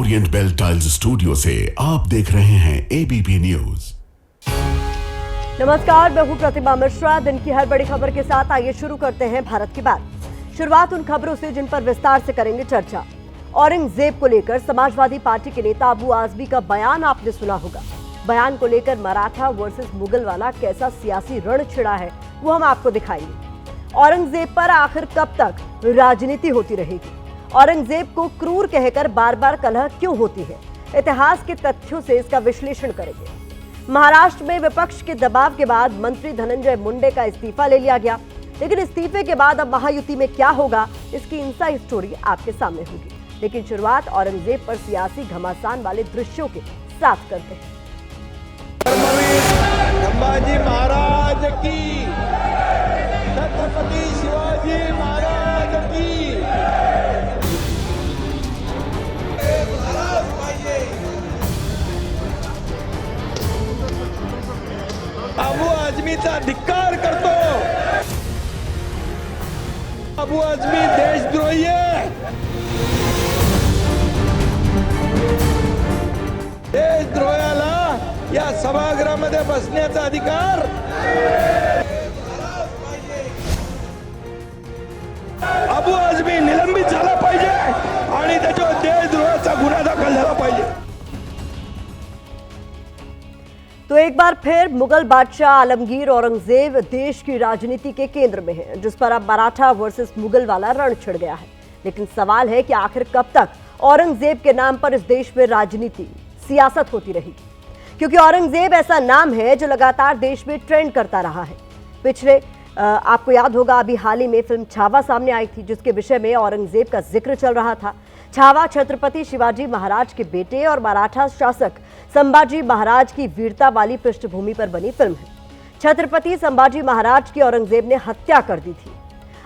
Orient bell tiles studio से आप देख रहे हैं एबीपी न्यूज। नमस्कार, मैं हूं प्रतिमा मिश्रा। दिन की हर बड़ी खबर के साथ आइए शुरू करते हैं भारत की बात। शुरुआत उन खबरों से जिन पर विस्तार से करेंगे चर्चा। औरंगजेब को लेकर समाजवादी पार्टी के नेता अबू आजमी का बयान आपने सुना होगा। बयान को लेकर मराठा वर्सेस मुगल वाला कैसा सियासी रण छिड़ा है वो हम आपको दिखाएंगे। औरंगजेब पर आखिर कब तक राजनीति होती रहेगी? औरंगजेब को क्रूर कहकर बार बार कलह क्यों होती है? इतिहास के तथ्यों से इसका विश्लेषण करेंगे। महाराष्ट्र में विपक्ष के दबाव के बाद मंत्री धनंजय मुंडे का इस्तीफा ले लिया गया, लेकिन इस्तीफे के बाद अब महायुति में क्या होगा, इसकी इनसाइड स्टोरी आपके सामने होगी। लेकिन शुरुआत औरंगजेब पर सियासी घमासान वाले दृश्यों के साथ करते हैं। संभाजी महाराज की, छत्रपति शिवाजी महाराज की। अबू आझमीचा धिक्कार करतो। अबू आझमी देशद्रोही आहे। देशद्रोहाला या सभागृहामध्ये बसण्याचा अधिकार अबू आझमी निलंबित झाला पाहिजे आणि त्याच्यावर देशद्रोहाचा गुन्हा दाखल झाला पाहिजे। तो एक बार फिर मुगल बादशाह आलमगीर औरंगजेब देश की राजनीति के केंद्र में है, जिस पर अब मराठा वर्सेस मुगल वाला रण छिड़ गया है। लेकिन सवाल है कि आखिर कब तक औरंगजेब के नाम पर इस देश में राजनीति सियासत होती रहेगी? क्योंकि औरंगजेब ऐसा नाम है जो लगातार देश में ट्रेंड करता रहा है। पिछले आपको याद होगा, अभी हाल ही में फिल्म छावा सामने आई थी, जिसके विषय में औरंगजेब का जिक्र चल रहा था। छावा छत्रपति शिवाजी महाराज के बेटे और मराठा शासक संभाजी महाराज की वीरता वाली पृष्ठभूमि पर बनी फिल्म है। छत्रपति संभाजी महाराज की औरंगजेब ने हत्या कर दी थी।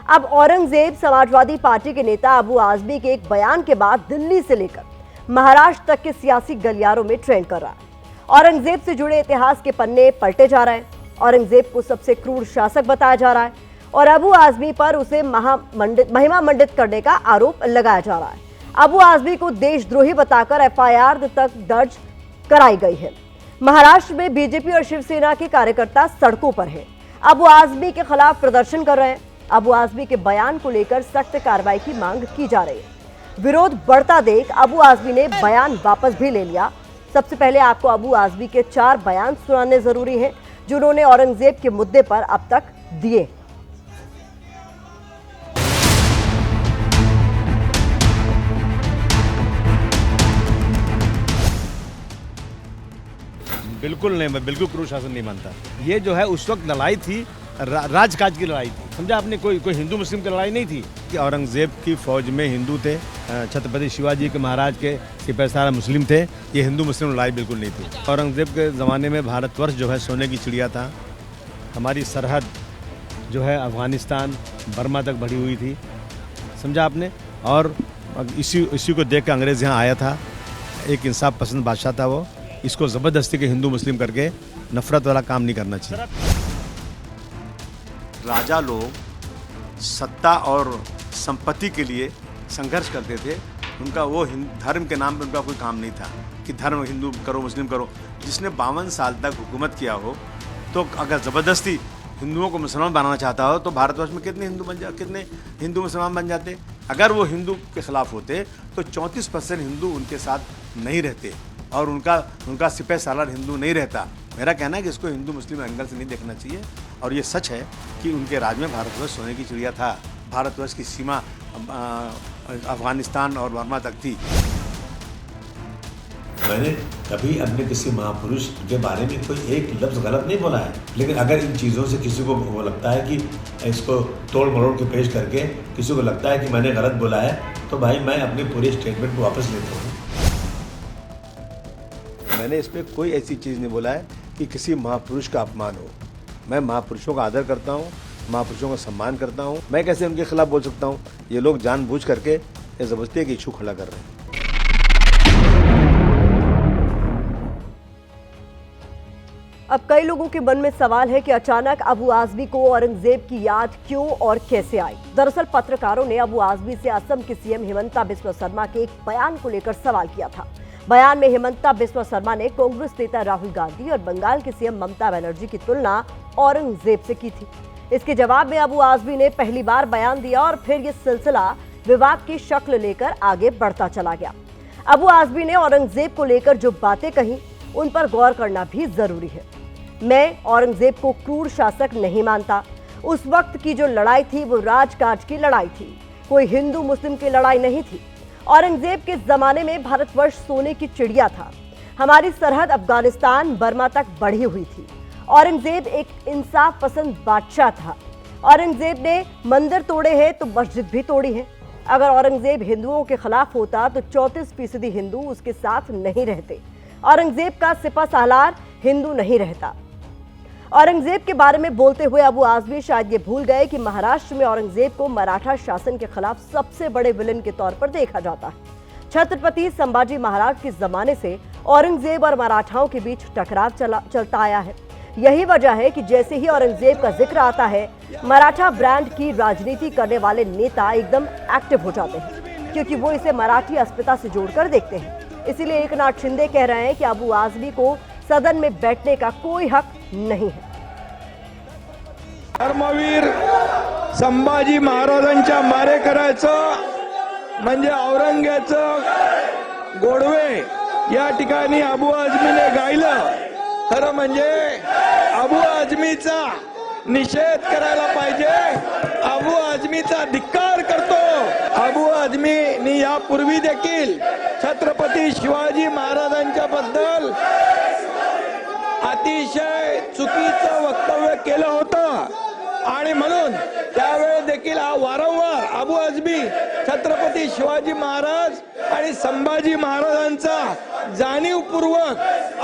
अब औरंगजेब समाजवादी पार्टी के नेता अबू आजमी के एक बयान के बाद दिल्ली से लेकर महाराष्ट्र तक के सियासी गलियारों में ट्रेंड कर रहा है। औरंगजेब से जुड़े इतिहास के पन्ने पलटे जा रहे हैं। औरंगजेब को सबसे क्रूर शासक बताया जा रहा है और अबू आजमी पर उसे महिमा मंडित करने का आरोप लगाया जा रहा है। अबू आजमी को देशद्रोही बताकर एफआईआर तक दर्ज कराई गई है। महाराष्ट्र में बीजेपी और शिवसेना के कार्यकर्ता सड़कों पर हैं। अबू आजमी के खिलाफ प्रदर्शन कर रहे हैं। अबू आजमी के बयान को लेकर सख्त कार्रवाई की मांग की जा रही है। विरोध बढ़ता देख अबू आजमी ने बयान वापस भी ले लिया। सबसे पहले आपको अबू आजमी के 4 बयान सुनाने जरूरी हैं जो उन्होंने औरंगजेब के मुद्दे पर अब तक दिए। बिल्कुल नहीं, मैं बिल्कुल क्रूर शासन नहीं मानता। ये जो है उस वक्त लड़ाई थी, राजकाज की लड़ाई थी, समझा आपने। कोई हिंदू मुस्लिम की लड़ाई नहीं थी कि औरंगजेब की फौज में हिंदू थे, छत्रपति शिवाजी के महाराज के सिपाही सारा मुस्लिम थे। ये हिंदू मुस्लिम लड़ाई बिल्कुल नहीं थी। औरंगजेब के ज़माने में भारतवर्ष जो है सोने की चिड़िया था। हमारी सरहद जो है अफगानिस्तान बर्मा तक बढ़ी हुई थी, समझा आपने। और इसी को देख कर अंग्रेज़ यहाँ आया था। एक इंसाफ पसंद बादशाह था वो। इसको ज़बरदस्ती के हिंदू मुस्लिम करके नफरत वाला काम नहीं करना चाहिए। राजा लोग सत्ता और संपत्ति के लिए संघर्ष करते थे। उनका वो धर्म के नाम पर उनका कोई काम नहीं था कि धर्म हिंदू करो मुस्लिम करो। जिसने 52 साल तक हुकूमत किया हो, तो अगर ज़बरदस्ती हिंदुओं को मुसलमान बनाना चाहता हो तो भारतवर्ष में कितने हिंदू मुसलमान बन जाते। अगर वो हिंदू के ख़िलाफ़ होते तो 34% हिंदू उनके साथ नहीं रहते और उनका सिपह सालार हिंदू नहीं रहता। मेरा कहना है कि इसको हिंदू मुस्लिम एंगल से नहीं देखना चाहिए। और ये सच है कि उनके राज में भारतवर्ष सोने की चिड़िया था। भारतवर्ष की सीमा अफगानिस्तान और बर्मा तक थी। मैंने कभी अपने किसी महापुरुष के बारे में कोई एक लफ्ज़ गलत नहीं बोला है, लेकिन अगर इन चीज़ों से किसी को वो लगता है कि इसको तोड़ मरोड़ के पेश करके किसी को लगता है कि मैंने गलत बोला है, तो भाई मैं अपनी पूरी स्टेटमेंट को वापस लेता हूँ। मैंने इस पर कोई ऐसी चीज़ नहीं बोला है कि किसी महापुरुष का अपमान हो। मैं महापुरुषों का आदर करता हूँ, महापुरुषों का सम्मान करता हूँ। मैं कैसे उनके खिलाफ बोल सकता हूँ? ये लोग जानबूझ करके ये ज़बरदस्ती की इशू खड़ा कर रहे हैं। अब कई लोगों के मन में सवाल है कि अचानक अबू आजमी को औरंगजेब की याद क्यों और कैसे आई। दरअसल पत्रकारों ने अबू आजमी से असम की सीएम हिमंता बिस्वा शर्मा के एक बयान को लेकर सवाल किया था। बयान में हिमंता बिस्वा शर्मा ने कांग्रेस नेता राहुल गांधी और बंगाल की सीएम ममता बनर्जी की तुलना औरंगजेब से की थी। इसके जवाब में अबू आजमी ने पहली बार बयान दिया और फिर यह सिलसिला विवाद की शक्ल लेकर आगे बढ़ता चला गया। अबू आजमी ने औरंगजेब को लेकर जो बातें कही उन पर गौर करना भी जरूरी है। मैं औरंगजेब को क्रूर शासक नहीं मानता। उस वक्त की जो लड़ाई थी वो राजकाज की लड़ाई थी, कोई हिंदू मुस्लिम की लड़ाई नहीं थी। औरंगजेब के जमाने में भारतवर्ष सोने की चिड़िया था। हमारी सरहद अफगानिस्तान बर्मा तक बढ़ी हुई थी। औरंगजेब एक इंसाफ पसंद बादशाह था। औरंगजेब ने मंदिर तोड़े हैं तो मस्जिद भी तोड़ी है। अगर औरंगजेब हिंदुओं के खिलाफ होता तो 34% हिंदू उसके साथ नहीं रहते। औरंगजेब का सिपा सालार हिंदू नहीं रहता। औरंगजेब के बारे में बोलते हुए अबू आजमी शायद ये भूल गए कि महाराष्ट्र में औरंगजेब को मराठा शासन के खिलाफ सबसे बड़े विलन के तौर पर देखा जाता है। छत्रपति संभाजी महाराज के जमाने से औरंगजेब और मराठाओं के बीच टकराव चलता आया है। यही वजह है कि जैसे ही औरंगजेब का जिक्र आता है, मराठा ब्रांड की राजनीति करने वाले नेता एकदम एक्टिव हो जाते हैं, क्योंकि वो इसे मराठी अस्मिता से जोड़कर देखते हैं। इसीलिए एकनाथ शिंदे कह रहे हैं कि अबू आजमी को सदन में बैठने का कोई हक नहीं है। धर्मवीर संभाजी महाराजांच्या मारेकऱ्याचं म्हणजे औरंग्याचं गोडवे या ठिकाणी अबू आजमीने गायलं। खरं म्हणजे अबू आजमीचा निषेध करायला पाहिजे। अबू आजमीचा धिक्कार करतो। अबू आजमीनी यापूर्वी देखील छत्रपती शिवाजी महाराजांच्या बद्दल अतिशय चुकीचं वक्तव्य केलं होतं आणि म्हणून त्यावेळेस देखील हा वारंवार अबू आजमी छत्रपती शिवाजी महाराज आणि संभाजी महाराजांचा जाणीवपूर्वक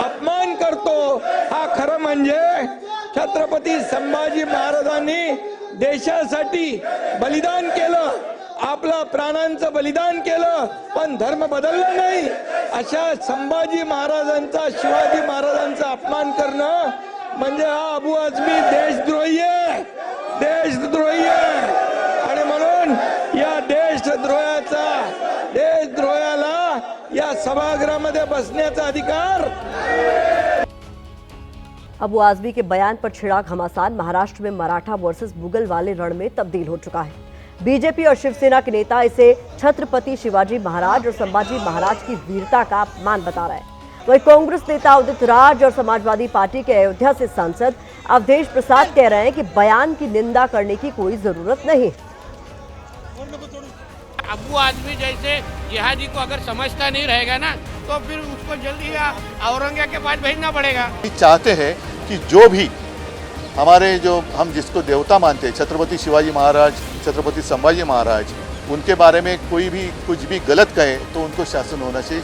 अपमान करतो। हा खरं म्हणजे छत्रपती संभाजी महाराजांनी देशासाठी बलिदान केलं, आपला प्राणांचं बलिदान केलं, पण धर्म बदलला नाही। अशा संभाजी महाराजांचा शिवाजी महाराजांचा अपमान करणं म्हणजे हा अबू आजमी देशद्रोही आहे, देशद्रोही आहे। आणि म्हणून या देशद्रोहाला या सभागृहामध्ये बसण्याचा अधिकार। अबू आजमी के बयान पर छिड़ा घमासान महाराष्ट्र में मराठा वर्सेस मुगल वाले रण में तब्दील हो चुका है। बीजेपी और शिवसेना के नेता इसे छत्रपति शिवाजी महाराज और संभाजी महाराज की वीरता का अपमान बता रहे हैं। वहीं कांग्रेस नेता उदित राज और समाजवादी पार्टी के अयोध्या से सांसद अवधेश प्रसाद कह रहे हैं कि बयान की निंदा करने की कोई जरूरत नहीं। अबू आजमी जैसे जिहादी को अगर समझता नहीं रहेगा ना, तो फिर उसको जल्दी औरंगजेब के पास भेजना पड़ेगा। चाहते हैं कि जो भी हमारे जो हम जिसको देवता मानते हैं, छत्रपति शिवाजी महाराज, छत्रपति संभाजी महाराज, उनके बारे में कोई भी कुछ भी गलत कहे तो उनको शासन होना चाहिए,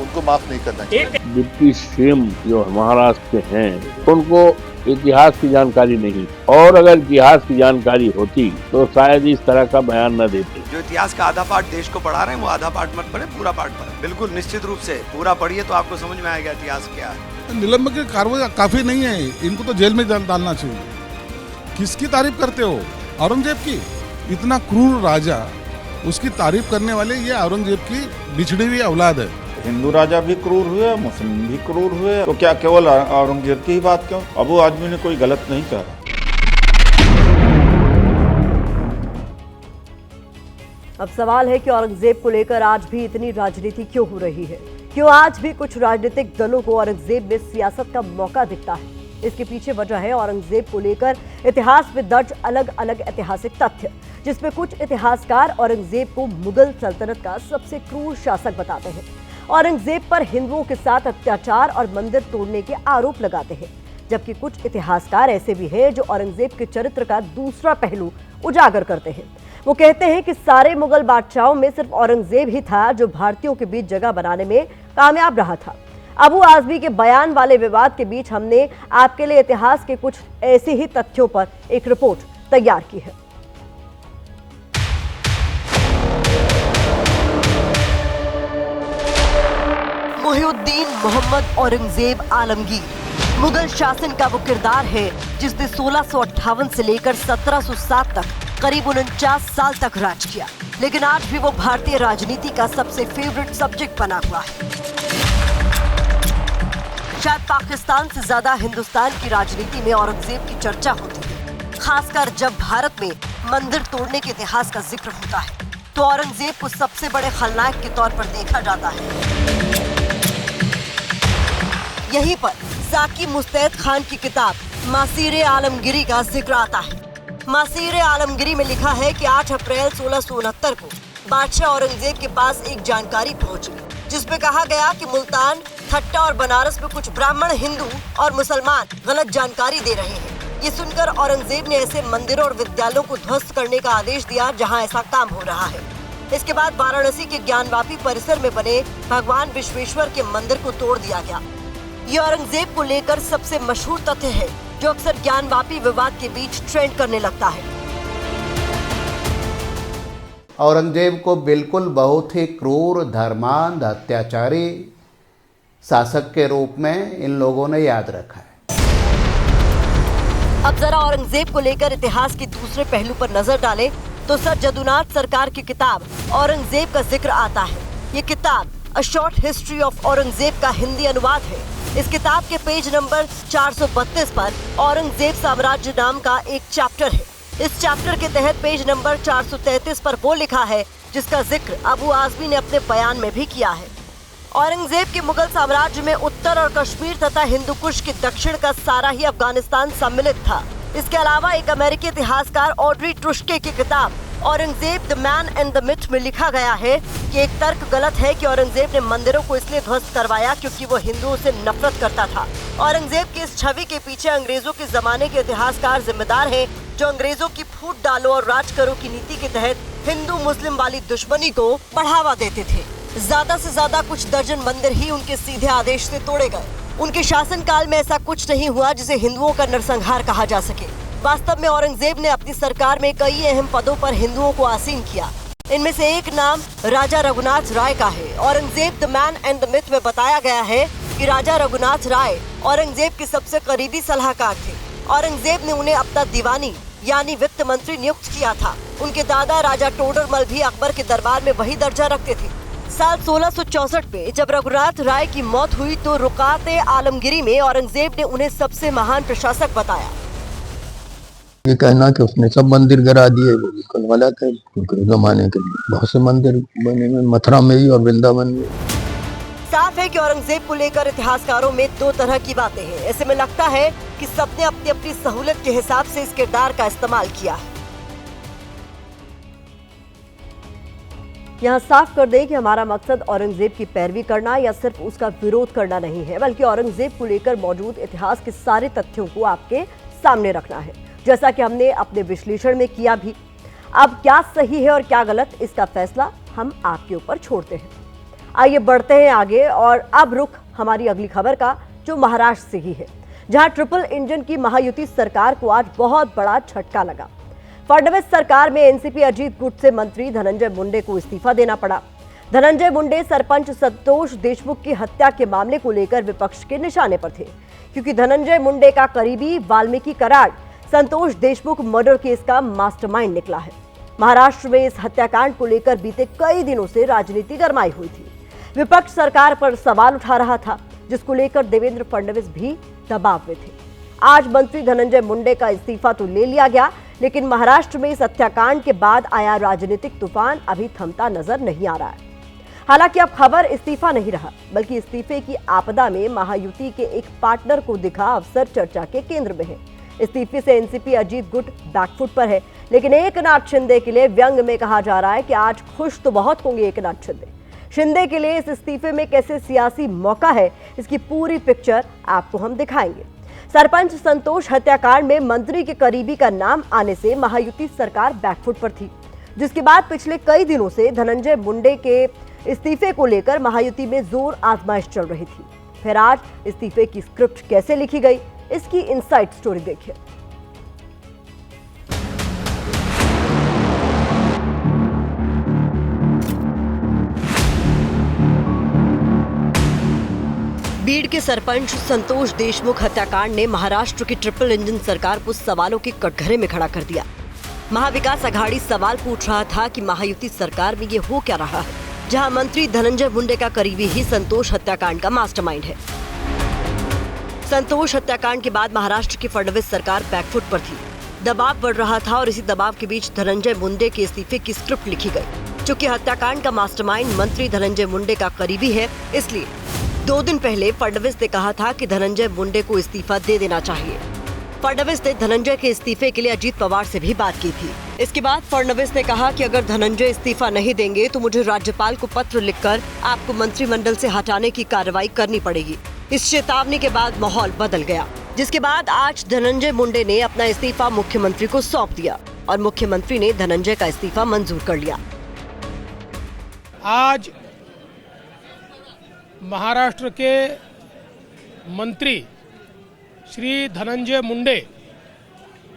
उनको माफ नहीं करना चाहिए। डिप्टी सीएम जो महाराष्ट्र के हैं उनको इतिहास की जानकारी नहीं, और अगर इतिहास की जानकारी होती तो शायद इस तरह का बयान न देते। जो इतिहास का आधा पाठ देश को पढ़ा रहे हैं वो आधा पाठ मत पढ़े, पूरा पाठ पढ़े। बिल्कुल निश्चित रूप से पूरा पढ़िए तो आपको समझ में आएगा इतिहास क्या है। निलंबन की कार्रवाई काफी नहीं है, इनको तो जेल में डालना चाहिए। किसकी तारीफ करते हो? औरंगजेब की। इतना क्रूर राजा, उसकी तारीफ करने वाले ये औरंगजेब की बिछड़ी हुई औलाद है। हिंदू राजा भी क्रूर हुए, मुस्लिम भी क्रूर हुए, तो क्या केवल औरंगजेब की ही बात क्यों? अबू आजमी ने कोई गलत नहीं कहा। अब सवाल है कि औरंगजेब को लेकर आज भी इतनी राजनीति क्यों हो रही है? क्यों आज भी कुछ राजनीतिक दलों को औरंगजेब में सियासत का मौका दिखता है? इसके पीछे वजह है औरंगजेब को लेकर इतिहास में दर्ज अलग अलग ऐतिहासिक तथ्य, जिसमें कुछ इतिहासकार औरंगजेब को मुगल सल्तनत का सबसे क्रूर शासक बताते हैं। औरंगजेब पर हिंदुओं के साथ अत्याचार और मंदिर तोड़ने के आरोप लगाते हैं, जबकि कुछ इतिहासकार ऐसे भी हैं जो औरंगजेब के चरित्र का दूसरा पहलू उजागर करते हैं। वो कहते हैं कि सारे मुगल बादशाहों में सिर्फ औरंगजेब ही था जो भारतीयों के बीच जगह बनाने में कामयाब रहा था। अबू आजमी के बयान वाले विवाद के बीच हमने आपके लिए इतिहास के कुछ ऐसे ही तथ्यों पर एक रिपोर्ट तैयार की है। मुहिउद्दीन मोहम्मद औरंगजेब आलमगीर मुगल शासन का वो किरदार है जिसने 1658 से लेकर 1707 तक करीब 49 साल तक राज किया, लेकिन आज भी वो भारतीय राजनीति का सबसे फेवरेट सब्जेक्ट बना हुआ है। शायद पाकिस्तान से ज्यादा हिंदुस्तान की राजनीति में औरंगजेब की चर्चा होती है, खासकर जब भारत में मंदिर तोड़ने के इतिहास का जिक्र होता है तो औरंगजेब को सबसे बड़े खलनायक के तौर पर देखा जाता है। यहीं पर साकी मुस्तैद खान की किताब मासीर आलमगिरी का जिक्र आता है। मासीर आलमगिरी में लिखा है कि 8 अप्रैल 1669 को बादशाह औरंगजेब के पास एक जानकारी पहुंची, जिसमें कहा गया कि मुल्तान, ठट्टा और बनारस में कुछ ब्राह्मण, हिंदू और मुसलमान गलत जानकारी दे रहे हैं। ये सुनकर औरंगजेब ने ऐसे मंदिरों और विद्यालयों को ध्वस्त करने का आदेश दिया जहां ऐसा काम हो रहा है। इसके बाद वाराणसी के ज्ञानवापी परिसर में बने भगवान विश्वेश्वर के मंदिर को तोड़ दिया गया। ये औरंगजेब को लेकर सबसे मशहूर तथ्य है जो अक्सर ज्ञानवापी विवाद के बीच ट्रेंड करने लगता है। औरंगजेब को बिल्कुल बहुत ही क्रूर, धर्मांध, अत्याचारी शासक के रूप में इन लोगों ने याद रखा है। अब जरा औरंगजेब को लेकर इतिहास के दूसरे पहलू पर नजर डालें तो सर जदुनाथ सरकार की किताब औरंगजेब का जिक्र आता है। ये किताब a short history of Aurangzeb का हिंदी अनुवाद है। इस किताब के पेज नंबर 432 पर औरंगजेब साम्राज्य नाम का एक चैप्टर है। इस चैप्टर के तहत पेज नंबर 433 पर वो लिखा है जिसका जिक्र अबू आजमी ने अपने बयान में भी किया है। औरंगजेब के मुगल साम्राज्य में उत्तर और कश्मीर तथा हिंदू कुश के दक्षिण का सारा ही अफगानिस्तान सम्मिलित था। इसके अलावा एक अमेरिकी इतिहासकार ऑड्री ट्रुस्के की किताब Aurangzeb the man and the myth में लिखा गया है कि एक तर्क गलत है कि औरंगजेब ने मंदिरों को इसलिए ध्वस्त करवाया क्योंकि वो हिंदुओं से नफरत करता था। औरंगजेब की इस छवि के पीछे अंग्रेजों के जमाने के इतिहासकार जिम्मेदार हैं, जो अंग्रेजों की फूट डालो और राज करो की नीति के तहत हिंदू मुस्लिम वाली दुश्मनी को बढ़ावा देते थे। ज्यादा से ज्यादा कुछ दर्जन मंदिर ही उनके सीधे आदेश से तोड़े गए। उनके शासनकाल में ऐसा कुछ नहीं हुआ जिसे हिंदुओं का नरसंहार कहा जा सके। वास्तव में औरंगजेब ने अपनी सरकार में कई अहम पदों पर हिंदुओं को आसीन किया। इनमें से एक नाम राजा रघुनाथ राय का है। Aurangzeb the man and the myth में बताया गया है कि राजा रघुनाथ राय औरंगजेब के सबसे करीबी सलाहकार थे। औरंगजेब ने उन्हें अपना दीवानी यानी वित्त मंत्री नियुक्त किया था। उनके दादा राजा टोडरमल भी अकबर के दरबार में वही दर्जा रखते थे। साल 1664 में जब रघुनाथ राय की मौत हुई तो रुकाते आलमगिरी में औरंगजेब ने उन्हें सबसे महान प्रशासक बताया। ये कहना कि उसने सब मंदिर गिरा दिए वो बिल्कुल गलत है, क्योंकि उस जमाने के बहुत से मंदिर बने हुए मथुरा में ही और वृंदावन में। साफ है कि औरंगजेब को लेकर इतिहासकारों में दो तरह की बातें हैं। ऐसे में लगता है कि सबने अपनी अपनी सहूलियत के हिसाब से इस किरदार का इस्तेमाल किया है। यहाँ साफ कर दें कि हमारा मकसद औरंगजेब की पैरवी करना या सिर्फ उसका विरोध करना नहीं है, बल्कि औरंगजेब को लेकर मौजूद इतिहास के सारे तथ्यों को आपके सामने रखना है, जैसा कि हमने अपने विश्लेषण में किया भी। अब क्या सही है और क्या गलत, इसका फैसला हम आपके ऊपर छोड़ते हैं। आइए बढ़ते हैं आगे और अब रुख हमारी अगली खबर का, जो महाराष्ट्र से ही है, जहां ट्रिपल इंजन की महायुति सरकार को आज बहुत बड़ा झटका लगा। फडणवीस सरकार में एनसीपी अजीत गुट से मंत्री धनंजय मुंडे को इस्तीफा देना पड़ा। धनंजय मुंडे सरपंच संतोष देशमुख की हत्या के मामले को लेकर विपक्ष के निशाने पर थे, क्योंकि धनंजय मुंडे का करीबी वाल्मीकि कराड संतोष देशमुख मर्डर केस का मास्टरमाइंड निकला है। महाराष्ट्र में इस हत्याकांड को लेकर बीते कई दिनों से राजनीति गरमाई हुई थी। विपक्ष सरकार पर सवाल उठा रहा था, जिसको लेकर देवेंद्र फडणवीस भी दबाव में थे। आज मंत्री धनंजय मुंडे का इस्तीफा तो ले लिया गया, लेकिन महाराष्ट्र में इस हत्याकांड के बाद आया राजनीतिक तूफान अभी थमता नजर नहीं आ रहा है। हालांकि अब खबर इस्तीफा नहीं रहा, बल्कि इस्तीफे की आपदा में महायुति के एक पार्टनर को दिखा अवसर चर्चा के केंद्र में है। इस्तीफे से एनसीपी अजीत गुट बैकफुट पर है, लेकिन एकनाथ शिंदे के लिए व्यंग में कहा जा रहा है कि आज खुश तो बहुत होंगे एकनाथ शिंदे। शिंदे के लिए इस इस्तीफे में कैसे सियासी मौका है, इसकी पूरी पिक्चर आपको हम दिखाएंगे। सरपंच संतोष हत्याकांड में मंत्री के करीबी का नाम आने से महायुति सरकार बैकफुट पर थी, जिसके बाद पिछले कई दिनों से धनंजय मुंडे के इस्तीफे को लेकर महायुति में जोर आजमाइश चल रही थी। फिर आज इस्तीफे की स्क्रिप्ट कैसे लिखी गई, इसकी इनसाइड स्टोरी देखिए। बीड़ के सरपंच संतोष देशमुख हत्याकांड ने महाराष्ट्र की ट्रिपल इंजन सरकार को सवालों के कटघरे में खड़ा कर दिया। महाविकास अघाड़ी सवाल पूछ रहा था कि महायुति सरकार में ये हो क्या रहा है, जहां मंत्री धनंजय मुंडे का करीबी ही संतोष हत्याकांड का मास्टरमाइंड है। संतोष हत्याकांड के बाद महाराष्ट्र की फडणवीस सरकार बैकफुट पर थी। दबाव बढ़ रहा था और इसी दबाव के बीच धनंजय मुंडे के इस्तीफे की स्क्रिप्ट लिखी गई। चूंकि हत्याकांड का मास्टरमाइंड मंत्री धनंजय मुंडे का करीबी है, इसलिए 2 दिन पहले फडणवीस ने कहा था कि धनंजय मुंडे को इस्तीफा दे देना चाहिए। फडणवीस ने धनंजय के इस्तीफे के लिए अजीत पवार से भी बात की थी। इसके बाद फडणवीस ने कहा कि अगर धनंजय इस्तीफा नहीं देंगे तो मुझे राज्यपाल को पत्र लिखकर आपको मंत्रिमंडल से हटाने की कार्रवाई करनी पड़ेगी। इस चेतावनी के बाद माहौल बदल गया, जिसके बाद आज धनंजय मुंडे ने अपना इस्तीफा मुख्यमंत्री को सौंप दिया और मुख्यमंत्री ने धनंजय का इस्तीफा मंजूर कर लिया। आज महाराष्ट्र के मंत्री श्री धनंजय मुंडे,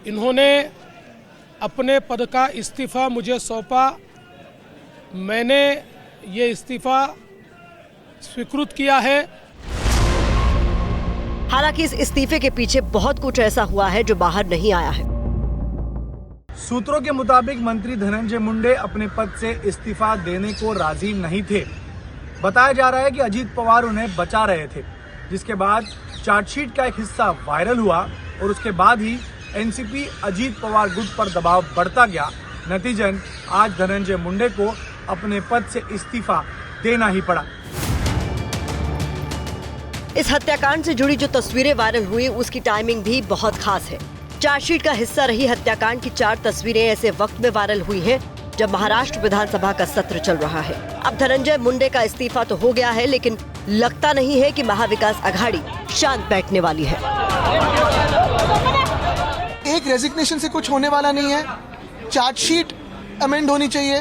इन्होंने अपने पद का इस्तीफा मुझे सौंपा। मैंने ये इस्तीफा स्वीकृत किया है। हालांकि इस इस्तीफे के पीछे बहुत कुछ ऐसा हुआ है जो बाहर नहीं आया है। सूत्रों के मुताबिक मंत्री धनंजय मुंडे अपने पद से इस्तीफा देने को राजी नहीं थे। बताया जा रहा है कि अजीत पवार उन्हें बचा रहे थे, जिसके बाद चार्जशीट का एक हिस्सा वायरल हुआ और उसके बाद ही एनसीपी अजीत पवार गुट पर दबाव बढ़ता गया। नतीजन आज धनंजय मुंडे को अपने पद से इस्तीफा देना ही पड़ा। इस हत्याकांड से जुड़ी जो तस्वीरें वायरल हुई, उसकी टाइमिंग भी बहुत खास है। चार्जशीट का हिस्सा रही हत्याकांड की 4 तस्वीरें ऐसे वक्त में वायरल हुई हैं जब महाराष्ट्र विधानसभा का सत्र चल रहा है। अब धनंजय मुंडे का इस्तीफा तो हो गया है, लेकिन लगता नहीं है कि महाविकास अघाड़ी शांत बैठने वाली है। एक रेजिग्नेशन से कुछ होने वाला नहीं है। चार्जशीट अमेंड होनी चाहिए,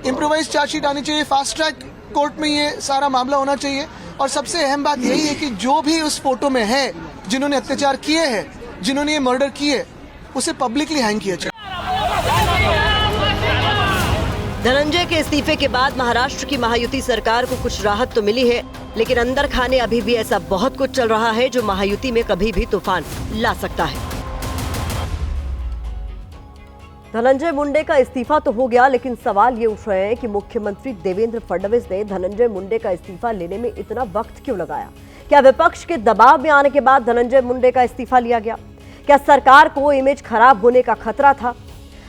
इम्प्रोवाइज चार्जशीट आनी चाहिए, फास्ट ट्रैक कोर्ट में ये सारा मामला होना चाहिए। और सबसे अहम बात यही है कि जो भी उस फोटो में है, जिन्होंने अत्याचार किए हैं, जिन्होंने ये मर्डर किए, उसे पब्लिकली हैंग किया जाए। धनंजय के इस्तीफे के बाद महाराष्ट्र की महायुति सरकार को कुछ राहत तो मिली है, लेकिन अंदर खाने अभी भी ऐसा बहुत कुछ चल रहा है जो महायुति में कभी भी तूफान ला सकता है। धनंजय मुंडे का इस्तीफा तो हो गया, लेकिन सवाल ये उठ रहे हैं कि मुख्यमंत्री देवेंद्र फडणवीस ने धनंजय मुंडे का इस्तीफा लेने में इतना वक्त क्यों लगाया? क्या विपक्ष के दबाव में आने के बाद धनंजय मुंडे का इस्तीफा लिया गया? क्या सरकार को इमेज खराब होने का खतरा था?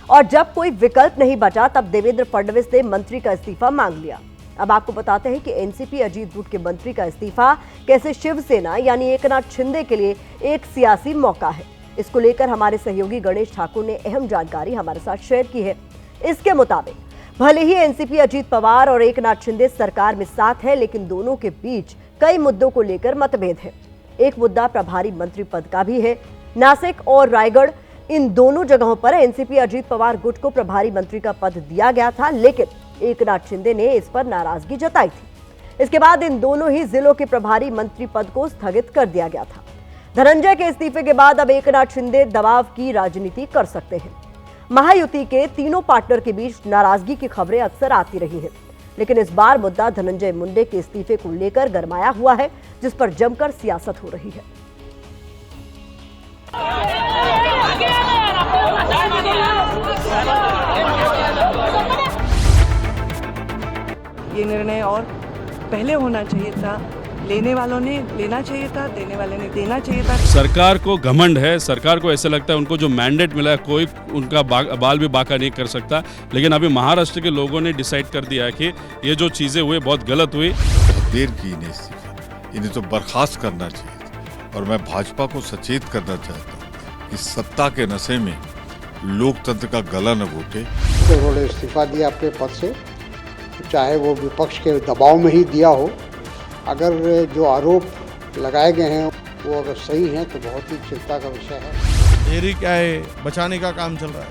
और जब कोई विकल्प नहीं बचा तब देवेंद्र फडणवीस ने मंत्री का इस्तीफा मांग लिया। अब आपको बताते हैं कि एनसीपी अजीत गुट के मंत्री का इस्तीफा कैसे शिवसेना यानी एकनाथ शिंदे के लिए एक सियासी मौका है। इसको लेकर हमारे सहयोगी गणेश ठाकुर ने अहम जानकारी हमारे साथ शेयर की है। इसके मुताबिक भले ही एनसीपी अजीत पवार और एकनाथ शिंदे सरकार में साथ है, लेकिन दोनों के बीच कई मुद्दों को लेकर मतभेद है। एक मुद्दा प्रभारी मंत्री पद का भी है। नासिक और रायगढ़, इन दोनों जगहों पर एनसीपी अजीत पवार गुट को प्रभारी मंत्री का पद दिया गया था, लेकिन एकनाथ शिंदे ने इस पर नाराजगी जताई थी। इसके बाद इन दोनों ही जिलों के प्रभारी मंत्री पद को स्थगित कर दिया गया था। धनंजय के इस्तीफे के बाद अब एकनाथ शिंदे दबाव की राजनीति कर सकते हैं। महायुति के तीनों पार्टनर के बीच नाराजगी की खबरें अक्सर आती रही हैं, लेकिन इस बार मुद्दा धनंजय मुंडे के इस्तीफे को लेकर गरमाया हुआ है, जिस पर जमकर सियासत हो रही है। ये निर्णय और पहले होना चाहिए था, लेने वालों ने लेना चाहिए था, देने वाले ने देना चाहिए था। सरकार को घमंड है, सरकार को ऐसा लगता है उनको जो मैंडेट मिला है कोई उनका बाल भी बाका नहीं कर सकता। लेकिन अभी महाराष्ट्र के लोगों ने डिसाइड कर दिया है कि ये जो चीज़ें हुई बहुत गलत हुई। बहुत देर की इन्हें इस्तीफा, इन्हें तो बर्खास्त करना चाहिए था। और मैं भाजपा को सचेत करना चाहता हूँ कि सत्ता के नशे में लोकतंत्र का गला न घोटे। उन्होंने इस्तीफा दिया अपने पद से, चाहे वो विपक्ष के दबाव में ही दिया हो। अगर जो आरोप लगाए गए हैं वो अगर सही हैं तो बहुत ही चिंता का विषय है। देरी क्या है, बचाने का काम चल रहा है।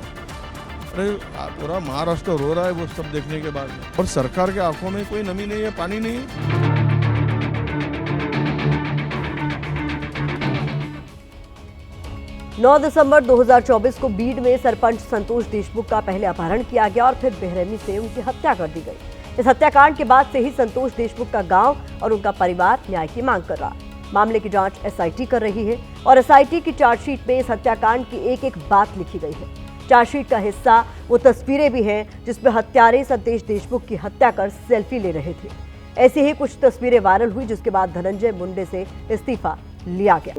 अरे पूरा महाराष्ट्र रो रहा है वो सब देखने के बाद में, और सरकार के आंखों में कोई नमी नहीं है, पानी नहीं है। 9 दिसंबर 2024 को बीड में सरपंच संतोष देशमुख का पहले अपहरण किया गया और फिर बेरहमी से उनकी हत्या कर दी गई। इस हत्याकांड के बाद से ही संतोष देशमुख का गांव और उनका परिवार न्याय की मांग कर रहा है। मामले की जांच एसआईटी कर रही है और एसआईटी की चार्जशीट में इस हत्याकांड की एक एक बात लिखी गई है। चार्जशीट का हिस्सा वो तस्वीरें भी हैं जिसमें हत्यारे संतोष देशमुख की हत्या कर सेल्फी ले रहे थे। ऐसी ही कुछ तस्वीरें वायरल हुई जिसके बाद धनंजय मुंडे से इस्तीफा लिया गया।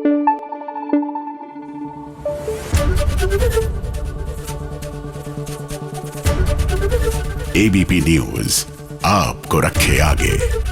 एबीपी न्यूज आपको रखे आगे।